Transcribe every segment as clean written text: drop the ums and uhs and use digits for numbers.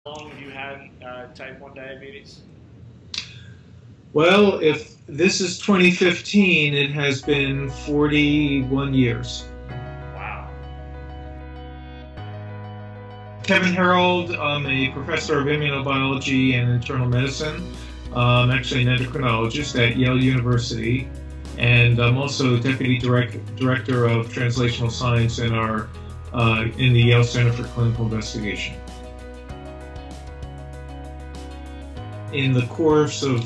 long have you had type 1 diabetes? Well, if this is 2015, it has been 41 years. Wow. Kevan Herold, I'm a professor of immunobiology and internal medicine. I'm actually an endocrinologist at Yale University, and I'm also deputy director of translational science in the Yale Center for Clinical Investigation. In the course of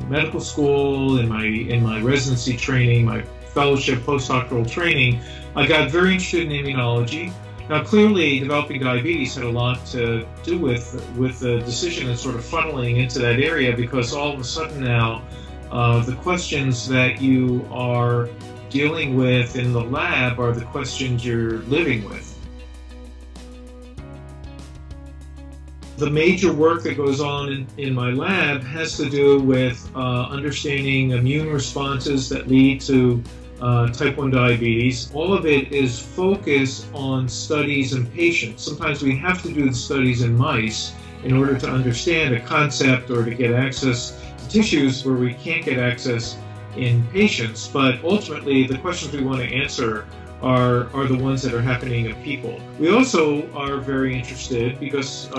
medical school, in my residency training, my fellowship, postdoctoral training, I got very interested in immunology. Now, clearly, developing diabetes had a lot to do with the decision and sort of funneling into that area, because all of a sudden now, the questions that you are dealing with in the lab are the questions you're living with. The major work that goes on in my lab has to do with understanding immune responses that lead to type 1 diabetes. All of it is focused on studies in patients. Sometimes we have to do the studies in mice in order to understand a concept or to get access to tissues where we can't get access in patients. But ultimately, the questions we want to answer are the ones that are happening in people. We also are very interested because,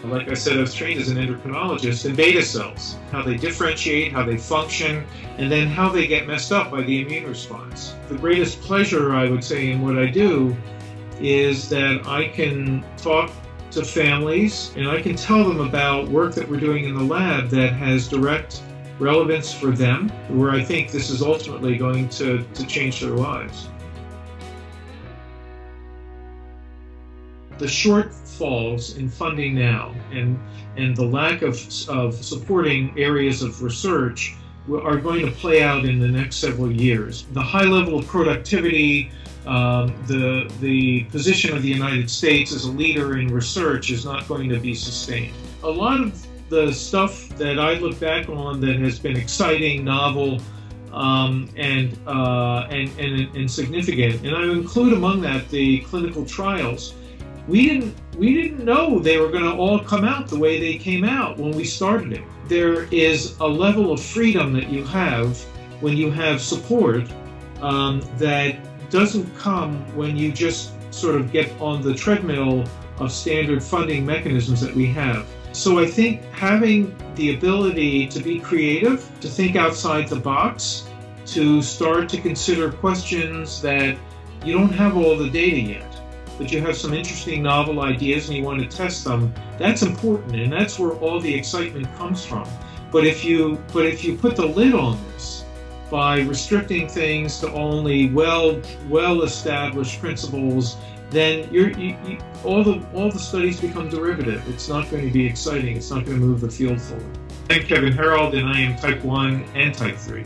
like I said, I was trained as an endocrinologist in beta cells, how they differentiate, how they function, and then how they get messed up by the immune response. The greatest pleasure, I would say, in what I do is that I can talk to families and I can tell them about work that we're doing in the lab that has direct relevance for them, where I think this is ultimately going to change their lives. The shortfalls in funding now and the lack of supporting areas of research are going to play out in the next several years. The high level of productivity, the position of the United States as a leader in research is not going to be sustained. A lot of the stuff that I look back on that has been exciting, novel, and significant, and I include among that the clinical trials. We didn't know they were going to all come out the way they came out when we started it. There is a level of freedom that you have when you have support that doesn't come when you just sort of get on the treadmill of standard funding mechanisms that we have. So I think having the ability to be creative, to think outside the box, to start to consider questions that you don't have all the data yet, but you have some interesting novel ideas and you want to test them, that's important, and that's where all the excitement comes from. But if you put the lid on this by restricting things to only well-established principles, then all the studies become derivative. It's not going to be exciting. It's not going to move the field forward. I'm Kevan Herold, and I am type 1 and type 3.